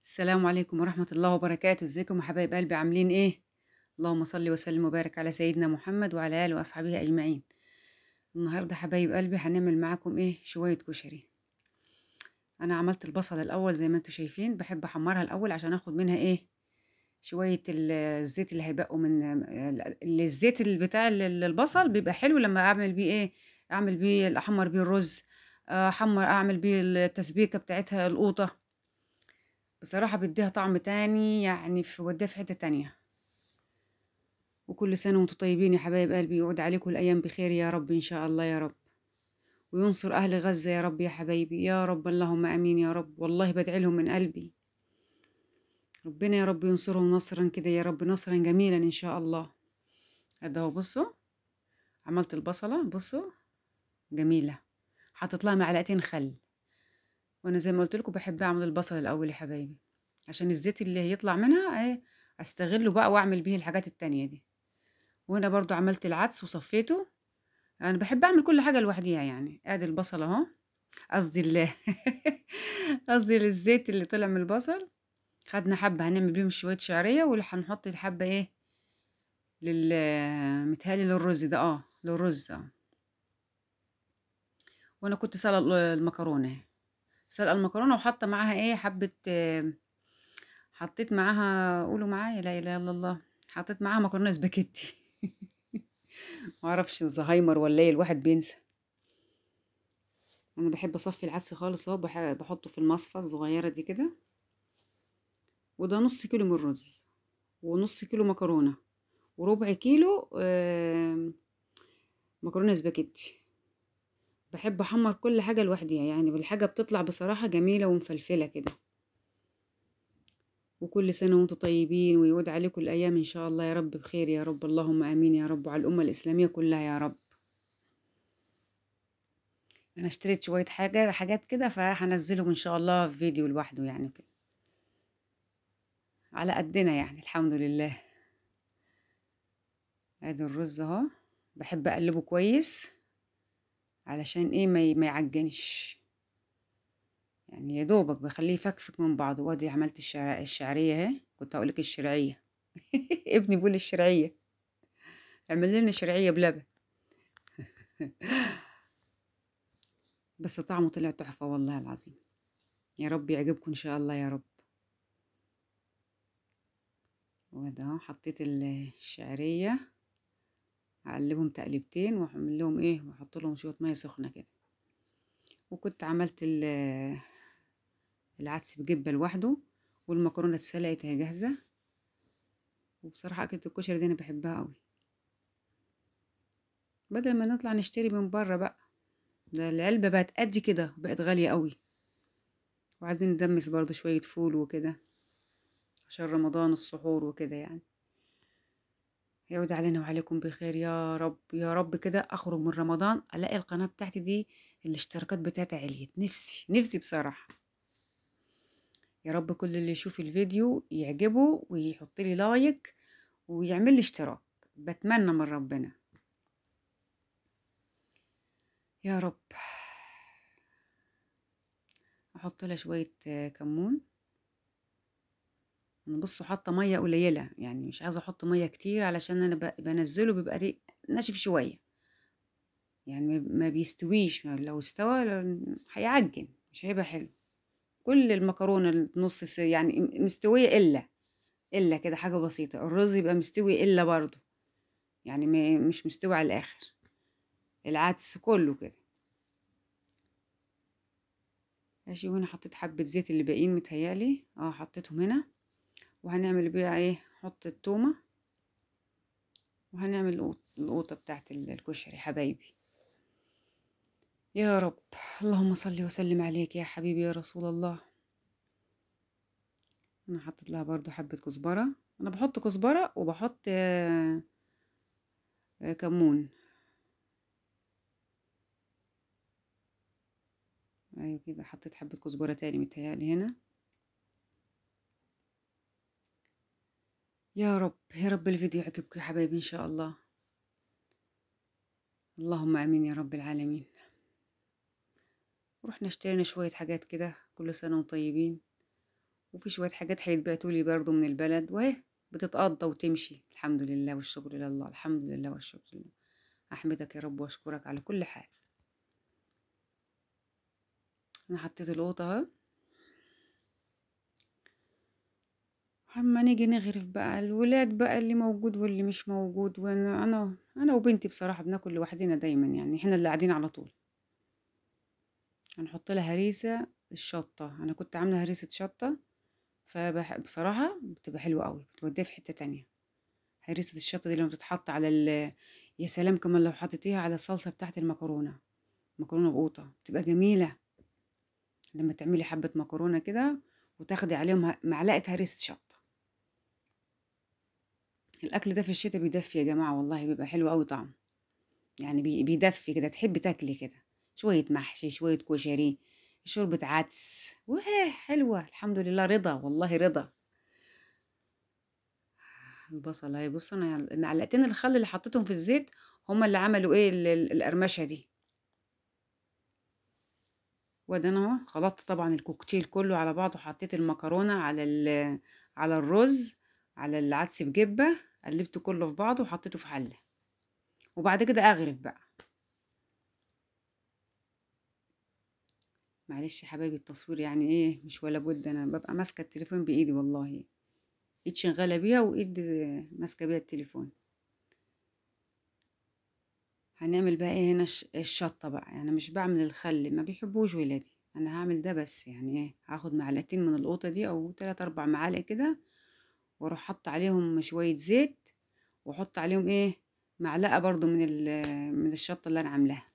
السلام عليكم ورحمة الله وبركاته، ازيكم يا حبايب قلبي عاملين ايه؟ اللهم صل وسلم وبارك على سيدنا محمد وعلى آله وأصحابه أجمعين. النهاردة حبايب قلبي هنعمل معاكم ايه؟ شوية كشري. أنا عملت البصل الأول زي ما انتوا شايفين، بحب أحمرها الأول عشان آخد منها ايه؟ شوية الزيت اللي هيبقوا من الزيت اللي بتاع البصل بيبقى حلو لما أعمل بيه ايه؟ أعمل بيه أحمر بيه الرز، أعمل بيه التسبيكة بتاعتها القوطة. بصراحة بيديها طعم تاني، يعني وديها في حتة تانية. وكل سنة وانتم طيبين يا حبايب قلبي، يعود عليكم الأيام بخير يا رب إن شاء الله يا رب، وينصر أهل غزة يا رب يا حبايبي يا رب، اللهم آمين يا رب. والله بدعي لهم من قلبي، ربنا يا رب ينصرهم نصرا كده يا رب، نصرا جميلا إن شاء الله. هذا هو، بصوا عملت البصلة، بصوا جميلة، حطيت لها معلقتين خل. وأنا زي ما قلت لكم بحب أعمل البصل الأول يا حبايبي، عشان الزيت اللي هيطلع منها ايه أستغله بقى وأعمل بيه الحاجات التانية دي. وهنا برضو عملت العدس وصفيته. أنا باحب أعمل كل حاجة لوحديها يعني، آدي البصل أهو، قصدي قصدي الزيت اللي طلع من البصل، خدنا حبة هنعمل بيهم شوية شعرية، واللي هنحط الحبة إيه لل متهيألي للرز ده، للرز وأنا كنت سالقة المكرونة، سالقة المكرونة وحاطة معاها إيه حبة، حطيت معاها، قولوا معايا لا إله إلا الله، حطيت معاها مكرونة سباكيتي. معرفش زهايمر ولا إيه، الواحد بينسى. أنا باحب أصفّي العدس خالص أهو، باحطه في المصفى الصغيرة دي كده، وده نُص كيلو من الرز، ونُص كيلو مكرونة، وربع كيلو مكرونة سباكيتي. باحب أحمّر كل حاجة لوحديها، يعني والحاجة بتطلع بصراحة جميلة ومفلفلة كده. وكل سنة وأنتم طيبين، ويعود عليكم الأيام إن شاء الله يا رب بخير يا رب، اللهم آمين يا رب، وعلى الأمة الإسلامية كلها يا رب. أنا اشتريت شوية حاجات كده، فهانزّلهم إن شاء الله في فيديو لوحده يعني كده، على قدنا يعني الحمد لله. ادي الرز اهو، باحب اقلبه كويس علشان ايه ما يعجنش، يعني يا دوبك بخليه يفكفك من بعضه. وادي عملت الشعريه اهي، كنت هقولك الشرعيه. ابني بيقول الشرعيه، اعمل لنا شرعيه بلبن. بس طعمه طلع تحفه والله العظيم، يا رب يعجبكم ان شاء الله يا رب. وده اهو حطيت الشعريه، هقلبهم تقليبتين واعمل لهم ايه، واحط لهم شويه ميه سخنه كده. وكنت عملت العدس بجبة لوحده، والمكرونة اتسلقت اهي جاهزة. وبصراحة أكلة الكشري دي أنا بحبها أوي، بدل ما نطلع نشتري من بره بقى، ده العلبة بقت قد كده، بقت غالية أوي. وعايزين ندمس برضو شوية فول وكده عشان رمضان السحور وكده يعني. يعود علينا وعليكم بخير يا رب يا رب، كده أخرج من رمضان ألاقي القناة بتاعتي دي الاشتراكات بتاعتها عليت، نفسي بصراحة. يا رب كل اللي يشوف الفيديو يعجبه ويحط لي لايك ويعمل لي اشتراك، بتمنى من ربنا يا رب. احط لها شويه كمون. انا بصوا حاطه ميه قليله، يعني مش عايزه احط ميه كتير علشان انا بنزله بيبقى ناشف شويه، يعني ما بيستويش، لو استوى هيعجن مش هيبقى حلو. كل المكرونه النص يعني مستويه الا كده حاجه بسيطه، الرز يبقى مستوي الا برضه، يعني مش مستوي على الاخر، العدس كله كده ماشي. وهنا حطيت حبه زيت اللي باقيين متهيالي، حطيتهم هنا. وهنعمل بيها ايه، نحط التومه، وهنعمل القوطة بتاعت الكشري حبايبي يا رب. اللهم صل وسلم عليك يا حبيبي يا رسول الله. انا حطيت لها برضو حبة كزبرة، انا بحط كزبرة وبحط كمون. ايوه كده، حطيت حبة كزبرة تاني متهيألي هنا. يا رب يا رب الفيديو يعجبكم يا حبايبي ان شاء الله، اللهم امين يا رب العالمين. ورحنا اشترينا شوية حاجات كده، كل سنة وانتم طيبين. وفي شوية حاجات هيتبعتوا لي برضه من البلد، وأهي بتتقضى وتمشي. الحمد لله والشكر لله، الحمد لله والشكر لله. أحمدك يا رب وأشكرك على كل حال. أنا حطيت القوطة أهو. أما نيجي نغرف بقى الولاد بقى اللي موجود واللي مش موجود، وأنا وبنتي بصراحة بناكل لوحدنا دايما، يعني إحنا اللي قاعدين على طول. هنحط لها هريسة الشطة، أنا كنت عاملة هريسة شطة، بصراحة بتبقى حلوة قوي، بتوديها في حتة تانية. هريسة الشطة دي لما بتتحط على يا سلام كمان لو حطيتيها على الصلصة بتاعت المكرونة، مكرونة بقوطة بتبقى جميلة. لما تعملي حبة مكرونة كده وتاخدي عليهم معلقة هريسة شطة. الأكل ده في الشتاء بيدفي يا جماعة، والله بيبقى حلو قوي طعم، يعني بيدفي كده، تحبي تاكلي كده شوية محشي، شوية كشري، شوربة عدس، وهي حلوة الحمد لله. رضا والله رضا. البصل اهي، بص انا المعلقتين الخل اللي حطيتهم في الزيت هما اللي عملوا ايه القرمشه دي. وده انا اهو خلطت طبعا الكوكتيل كله على بعضه، حطيت المكرونه على الرز على العدس بجبه، قلبته كله في بعضه وحطيته في حله، وبعد كده اغرف بقى. معلش يا حبايبي التصوير يعني ايه مش ولا بد، انا ببقى ماسكه التليفون بايدي والله، ايد شغاله بيها وايد ماسكه بيها التليفون. هنعمل بقى ايه هنا الشطة بقى، يعني مش بعمل الخل، ما بيحبوش ولادي. انا هعمل ده بس، يعني ايه هاخد معلقتين من القوطة دي او 3 4 معالق كده، واروح حط عليهم شوية زيت، واحط عليهم ايه معلقة برضو من الشطة اللي انا عاملاها.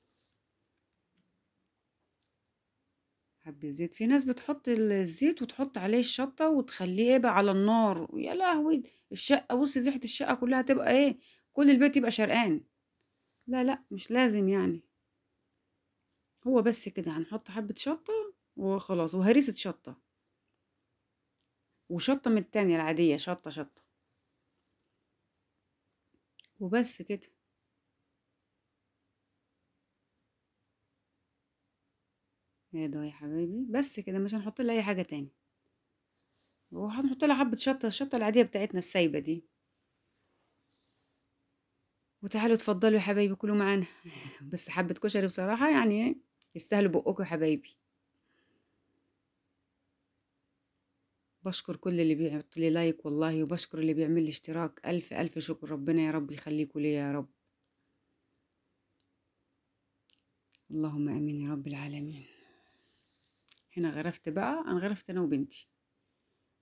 حبة زيت، في ناس بتحط الزيت وتحط عليه الشطة وتخليه ايه بقى على النار، يا لهوي الشقة بصي ريحة الشقة كلها تبقى ايه، كل البيت يبقى شرقان. لا لا مش لازم يعني، هو بس كده هنحط حبة شطة وخلاص، وهريسة شطة وشطة من التانية العادية، شطة شطة وبس كده. ايه ده يا حبايبي، بس كده مش هنحط لها اي حاجة تاني، وهنحط لها حبة شطة، الشطة العادية بتاعتنا السايبة دي. وتعالوا اتفضلوا يا حبايبي كلوا معانا. بس حبة كشري بصراحة يعني ايه يستاهلوا بقكم يا حبايبي. بشكر كل اللي بيحط لي لايك والله، وبشكر اللي بيعمل لي اشتراك، الف الف شكر، ربنا يا رب يخليكوا ليا يا رب. اللهم امين يا رب العالمين. هنا غرفت بقى، انا غرفت انا وبنتي.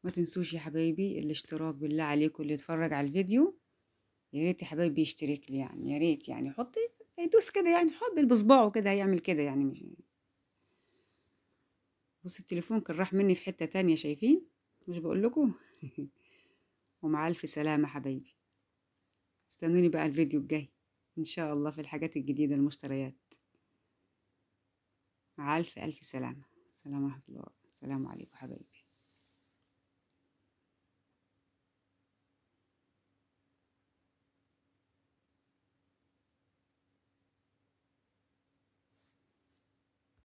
ما تنسوش يا حبايبي الاشتراك بالله عليكم، اللي يتفرج على الفيديو يا ريت يا حبايبي يشترك لي، يعني يا ريت يعني حطي يدوس كده، يعني حط بصباعه كده هيعمل كده يعني مش. بص التليفون كان راح مني في حتة تانية، شايفين مش بقول لكم. ومع الف سلامة حبايبي، استنوني بقى الفيديو الجاي ان شاء الله في الحاجات الجديدة المشتريات. مع الف الف سلامة، سلام ورحمة الله، السلام عليكم حبايبي.